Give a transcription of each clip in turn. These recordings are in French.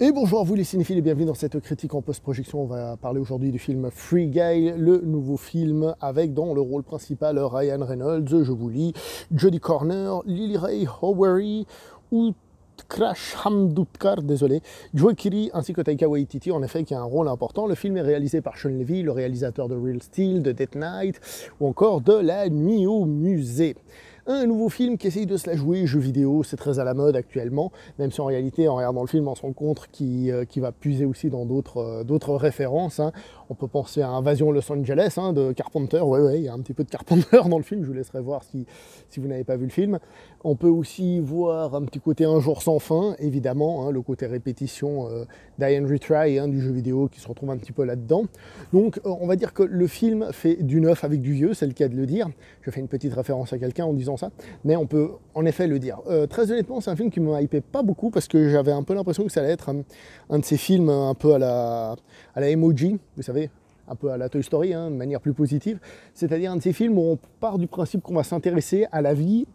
Et bonjour à vous les cinéphiles et bienvenue dans cette critique en post-projection. On va parler aujourd'hui du film Free Guy, le nouveau film avec dans le rôle principal Ryan Reynolds, je vous lis, Jodie Corner, Lily Ray Howery, Utkarsh Hamdukar, désolé, Joe Keery ainsi que Taika Waititi, en effet, qui a un rôle important. Le film est réalisé par Sean Levy, le réalisateur de Real Steel, de Death Night ou encore de La Nuit au musée. Un nouveau film qui essaye de se la jouer, jeu vidéo, c'est très à la mode actuellement, même si en réalité, en regardant le film, on se rend compte qu'il va puiser aussi dans d'autres références. Hein. On peut penser à Invasion Los Angeles de Carpenter, ouais, il y a un petit peu de Carpenter dans le film, je vous laisserai voir si vous n'avez pas vu le film. On peut aussi voir un petit côté Un jour sans fin, évidemment, le côté répétition Die and Retry du jeu vidéo qui se retrouve un petit peu là-dedans. Donc on va dire que le film fait du neuf avec du vieux, c'est le cas de le dire. Je fais une petite référence à quelqu'un en disant ça, mais on peut en effet le dire. Très honnêtement, c'est un film qui me hypait pas beaucoup parce que j'avais un peu l'impression que ça allait être un de ces films un peu à la Emoji, vous savez, un peu à la Toy Story, de manière plus positive. C'est-à-dire un de ces films où on part du principe qu'on va s'intéresser à la vie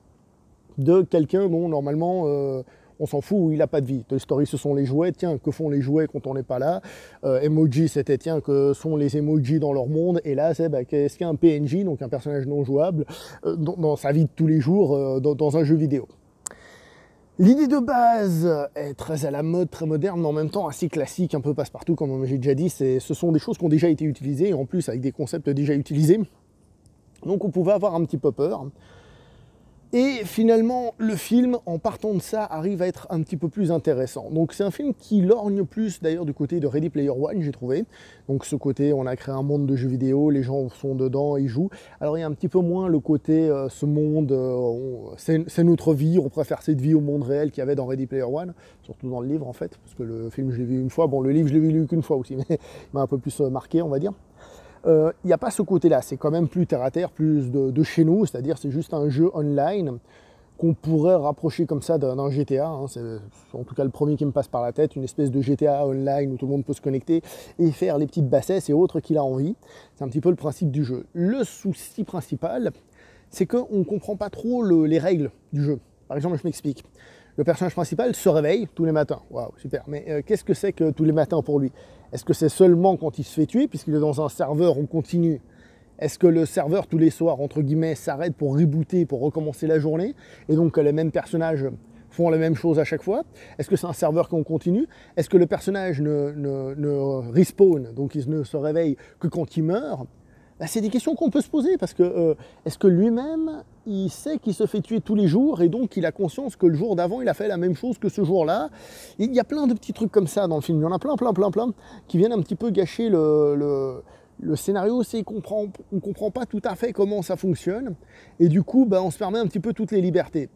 de quelqu'un dont normalement on s'en fout, où il n'a pas de vie. Toy Story, ce sont les jouets. Tiens, que font les jouets quand on n'est pas là? Emoji, c'était tiens, que sont les emojis dans leur monde? Et là, c'est qu'est-ce qu'un PNJ, donc un personnage non jouable, dans sa vie de tous les jours, dans un jeu vidéo. L'idée de base est très à la mode, très moderne, mais en même temps assez classique, un peu passe-partout, comme j'ai déjà dit. Ce sont des choses qui ont déjà été utilisées, et en plus avec des concepts déjà utilisés. Donc on pouvait avoir un petit peu peur. Et finalement, le film, en partant de ça, arrive à être un petit peu plus intéressant. Donc c'est un film qui lorgne plus d'ailleurs du côté de Ready Player One, j'ai trouvé. Donc ce côté, on a créé un monde de jeux vidéo, les gens sont dedans, ils jouent. Alors il y a un petit peu moins le côté, ce monde, c'est notre vie, on préfère cette vie au monde réel qu'il y avait dans Ready Player One, surtout dans le livre en fait, parce que le film je l'ai vu une fois, bon le livre je l'ai lu qu'une fois aussi, mais il m'a un peu plus marqué on va dire. Il n'y a pas ce côté-là, c'est quand même plus terre-à-terre, plus de chez nous, c'est-à-dire c'est juste un jeu online qu'on pourrait rapprocher comme ça d'un GTA, c'est en tout cas le premier qui me passe par la tête, une espèce de GTA online où tout le monde peut se connecter et faire les petites bassesses et autres qu'il a envie. C'est un petit peu le principe du jeu. Le souci principal, c'est qu'on ne comprend pas trop les règles du jeu. Par exemple, je m'explique. Le personnage principal se réveille tous les matins. Waouh, super. Mais qu'est-ce que c'est que tous les matins pour lui? Est-ce que c'est seulement quand il se fait tuer, puisqu'il est dans un serveur on continue? Est-ce que le serveur, tous les soirs, entre guillemets, s'arrête pour rebooter, pour recommencer la journée? Et donc les mêmes personnages font la même chose à chaque fois? Est-ce que c'est un serveur qu'on continue? Est-ce que le personnage ne respawn, donc il ne se réveille que quand il meurt? C'est des questions qu'on peut se poser parce que est-ce que lui-même, il sait qu'il se fait tuer tous les jours et donc il a conscience que le jour d'avant, il a fait la même chose que ce jour-là? Il y a plein de petits trucs comme ça dans le film. Il y en a plein qui viennent un petit peu gâcher le scénario. C'est qu'on ne comprend pas tout à fait comment ça fonctionne et du coup, on se permet un petit peu toutes les libertés.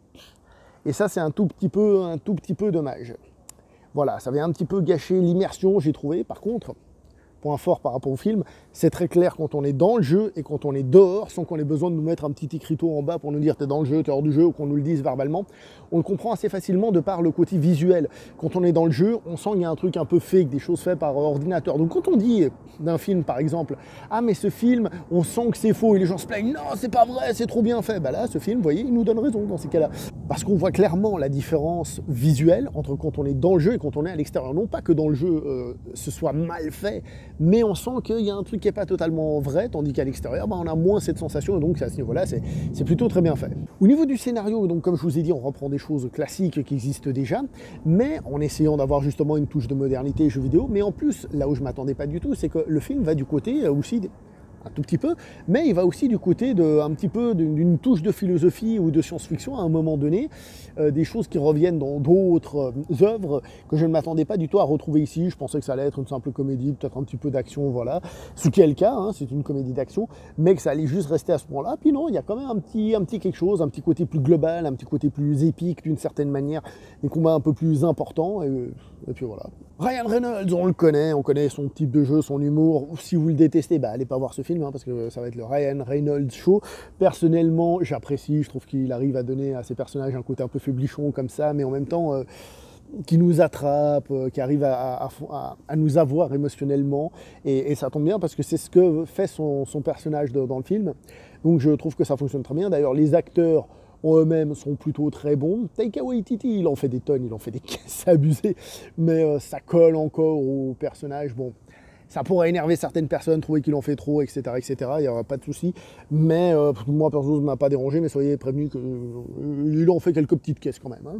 Et ça, c'est un tout petit peu dommage. Voilà, ça vient un petit peu gâcher l'immersion, j'ai trouvé. Par contre, point fort par rapport au film, c'est très clair quand on est dans le jeu et quand on est dehors, sans qu'on ait besoin de nous mettre un petit écriteau en bas pour nous dire t'es dans le jeu, t'es hors du jeu, ou qu'on nous le dise verbalement. On le comprend assez facilement de par le côté visuel. Quand on est dans le jeu, on sent qu'il y a un truc un peu fake, des choses faites par ordinateur. Donc quand on dit d'un film par exemple, ah mais ce film, on sent que c'est faux et les gens se plaignent, non c'est pas vrai, c'est trop bien fait. Là ce film, vous voyez, il nous donne raison dans ces cas-là. Parce qu'on voit clairement la différence visuelle entre quand on est dans le jeu et quand on est à l'extérieur. Non pas que dans le jeu ce soit mal fait, mais on sent qu'il y a un truc qui n'est pas totalement vrai, tandis qu'à l'extérieur, on a moins cette sensation, et donc à ce niveau-là, c'est plutôt très bien fait. Au niveau du scénario, donc comme je vous ai dit, on reprend des choses classiques qui existent déjà, mais en essayant d'avoir justement une touche de modernité jeu vidéo, mais en plus, là où je ne m'attendais pas du tout, c'est que le film va du côté aussi un tout petit peu, mais il va aussi du côté d'une touche de philosophie ou de science-fiction à un moment donné, des choses qui reviennent dans d'autres œuvres que je ne m'attendais pas du tout à retrouver ici. Je pensais que ça allait être une simple comédie, peut-être un petit peu d'action, voilà, ce qui est le cas, c'est une comédie d'action, mais que ça allait juste rester à ce point-là. Puis non, il y a quand même un petit quelque chose, un petit côté plus global, un petit côté plus épique d'une certaine manière, des combats un peu plus importants, et puis voilà. Ryan Reynolds, on connaît son type de jeu, son humour. Si vous le détestez, allez pas voir ce film, parce que ça va être le Ryan Reynolds Show. Personnellement, j'apprécie, je trouve qu'il arrive à donner à ses personnages un côté un peu faiblichon comme ça, mais en même temps, qui nous attrape, qui arrive à nous avoir émotionnellement. Et ça tombe bien parce que c'est ce que fait son personnage dans le film. Donc je trouve que ça fonctionne très bien. D'ailleurs, les acteurs en eux-mêmes sont plutôt très bons. Taika Waititi, il en fait des tonnes, il en fait des caisses abusées, mais ça colle encore au personnage. Bon, ça pourrait énerver certaines personnes, trouver qu'il en fait trop, etc., etc. Il n'y aura pas de souci. Mais moi, perso, ça ne m'a pas dérangé, mais soyez prévenus qu'il en fait quelques petites caisses quand même. Hein.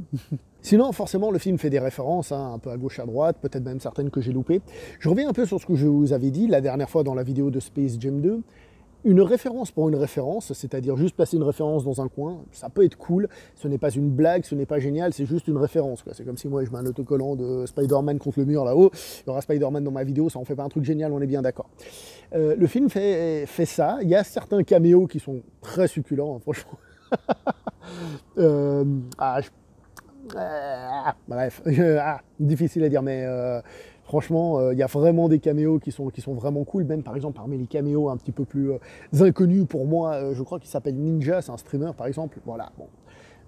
Sinon, forcément, le film fait des références, hein, un peu à gauche, à droite, peut-être même certaines que j'ai loupées. Je reviens un peu sur ce que je vous avais dit la dernière fois dans la vidéo de Space Jam 2. Une référence pour une référence, c'est-à-dire juste placer une référence dans un coin, ça peut être cool, ce n'est pas une blague, ce n'est pas génial, c'est juste une référence. C'est comme si moi je mets un autocollant de Spider-Man contre le mur là-haut, il y aura Spider-Man dans ma vidéo, ça en fait pas un truc génial, on est bien d'accord. Le film fait ça, il y a certains caméos qui sont très succulents, hein, franchement. Bref, difficile à dire, mais franchement, il y a vraiment des caméos qui sont vraiment cool, même par exemple parmi les caméos un petit peu plus inconnus pour moi, je crois qu'il s'appelle Ninja, c'est un streamer par exemple, voilà, bon.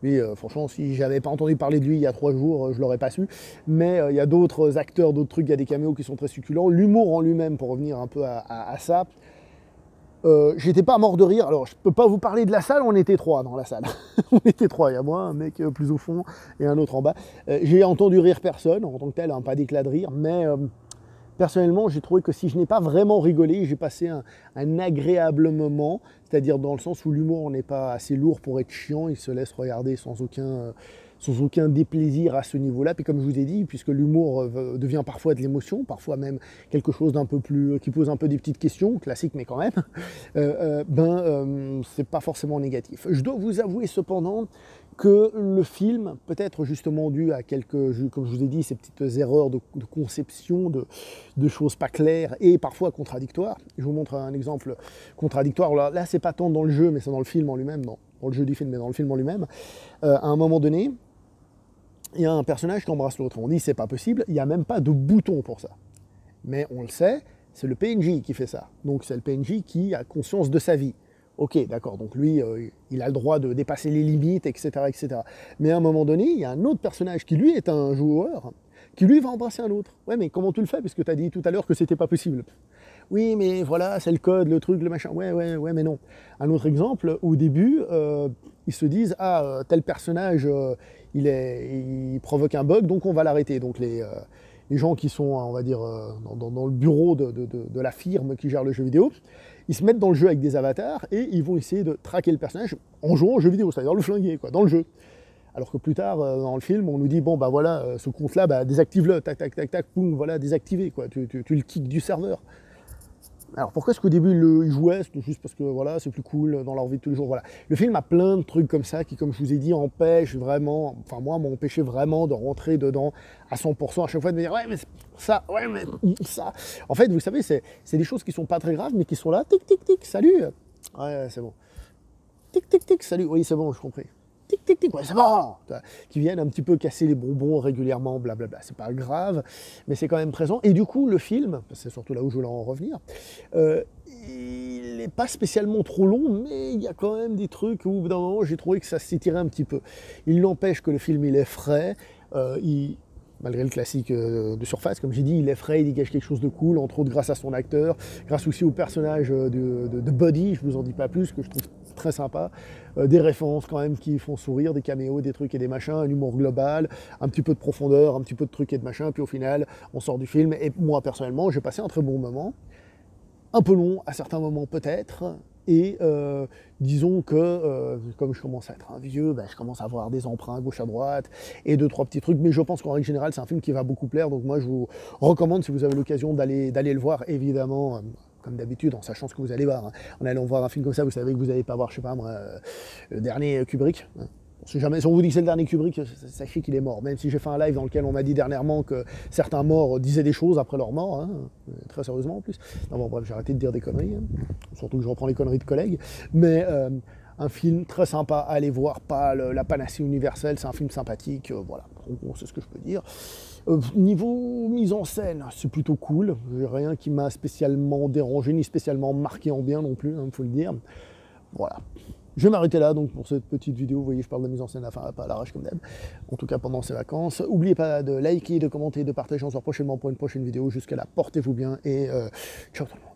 Lui, franchement, si j'avais pas entendu parler de lui il y a 3 jours, je l'aurais pas su, mais il y a d'autres acteurs, d'autres trucs, il y a des caméos qui sont très succulents, l'humour en lui-même, pour revenir un peu à ça, j'étais pas mort de rire, alors je peux pas vous parler de la salle, on était 3 dans la salle. On était 3, il y a moi, un mec plus au fond et un autre en bas. J'ai entendu rire personne, en tant que tel, hein, pas d'éclat de rire, mais personnellement, j'ai trouvé que si je n'ai pas vraiment rigolé, j'ai passé un agréable moment, c'est-à-dire dans le sens où l'humour n'est pas assez lourd pour être chiant, il se laisse regarder sans aucun déplaisir à ce niveau-là. Puis comme je vous ai dit, puisque l'humour devient parfois de l'émotion, parfois même quelque chose d'un peu plus, qui pose un peu des petites questions, classiques mais quand même, c'est pas forcément négatif. Je dois vous avouer cependant que le film, peut-être justement dû à quelques, comme je vous ai dit, ces petites erreurs de conception, de choses pas claires et parfois contradictoires. Je vous montre un exemple contradictoire. Là, c'est pas tant dans le jeu, mais c'est dans le film en lui-même, non, dans le jeu du film, mais dans le film en lui-même. À un moment donné, il y a un personnage qui embrasse l'autre. On dit c'est pas possible, il n'y a même pas de bouton pour ça. Mais on le sait, c'est le PNJ qui fait ça. Donc c'est le PNJ qui a conscience de sa vie. Ok, d'accord, donc lui, il a le droit de dépasser les limites, etc., etc. Mais à un moment donné, il y a un autre personnage qui, lui, est un joueur, qui, lui, va embrasser un autre. Ouais, mais comment tu le fais? Parce que tu as dit tout à l'heure que c'était pas possible. Oui, mais voilà, c'est le code, le truc, le machin. Ouais, mais non. Un autre exemple, au début, ils se disent, tel personnage, il provoque un bug, donc on va l'arrêter. Donc les gens qui sont, on va dire, dans le bureau de la firme qui gère le jeu vidéo, ils se mettent dans le jeu avec des avatars et ils vont essayer de traquer le personnage en jouant au jeu vidéo, c'est-à-dire le flinguer, quoi, dans le jeu. Alors que plus tard, dans le film, on nous dit, bon, bah voilà, ce compte-là, bah, désactive-le, tac, tac, tac, tac, poum, voilà, désactivé, quoi, tu le kicks du serveur. Alors pourquoi est-ce qu'au début ils jouaient? C'est juste parce que voilà, c'est plus cool dans leur vie de tous les jours. Voilà. Le film a plein de trucs comme ça qui, comme je vous ai dit, empêchent vraiment, enfin moi, m'ont empêché vraiment de rentrer dedans à 100%, à chaque fois de me dire ouais mais ça, ouais mais ça. En fait, vous savez, c'est des choses qui sont pas très graves, mais qui sont là, tic tic tic, salut. Ouais, c'est bon. Tic tic tic, salut. Oui, c'est bon, je compris. Tic tic tic, ouais, c'est bon, qui viennent un petit peu casser les bonbons régulièrement, blablabla. C'est pas grave, mais c'est quand même présent. Et du coup, le film, c'est surtout là où je voulais en revenir, il n'est pas spécialement trop long, mais il y a quand même des trucs où, au bout d'un moment, j'ai trouvé que ça s'étirait un petit peu. Il n'empêche que le film, il est frais, malgré le classique de surface, comme j'ai dit, il est frais, il dégage quelque chose de cool, entre autres grâce à son acteur, grâce aussi au personnage de Buddy, je vous en dis pas plus, que je trouve très sympa, des références quand même qui font sourire, des caméos, des trucs et des machins, un humour global, un petit peu de profondeur, un petit peu de trucs et de machins, puis au final, on sort du film, et moi personnellement, j'ai passé un très bon moment, un peu long à certains moments peut-être, et disons que comme je commence à être un vieux, ben, je commence à avoir des emprunts à gauche à droite et 2-3 petits trucs, mais je pense qu'en règle générale c'est un film qui va beaucoup plaire, donc moi je vous recommande, si vous avez l'occasion, d'aller le voir, évidemment, comme d'habitude, en sachant ce que vous allez voir. Hein. En allant voir un film comme ça, vous savez que vous n'allez pas voir, je sais pas moi, le dernier Kubrick. Hein. Si on vous dit que c'est le dernier Kubrick, sachez qu'il est mort. Même si j'ai fait un live dans lequel on m'a dit dernièrement que certains morts disaient des choses après leur mort, hein, très sérieusement en plus. Non, bon, bref, j'ai arrêté de dire des conneries, hein. Surtout que je reprends les conneries de collègues. Mais un film très sympa à aller voir, pas la panacée universelle, c'est un film sympathique, voilà, c'est ce que je peux dire. Niveau mise en scène, c'est plutôt cool, j'ai rien qui m'a spécialement dérangé, ni spécialement marqué en bien non plus, il faut le dire. Voilà. Je vais m'arrêter là donc pour cette petite vidéo, vous voyez je parle de mise en scène, enfin pas à l'arrache comme d'hab, en tout cas pendant ces vacances. N'oubliez pas de liker, de commenter, de partager, on se revoit prochainement pour une prochaine vidéo, jusqu'à là, portez-vous bien et ciao tout le monde.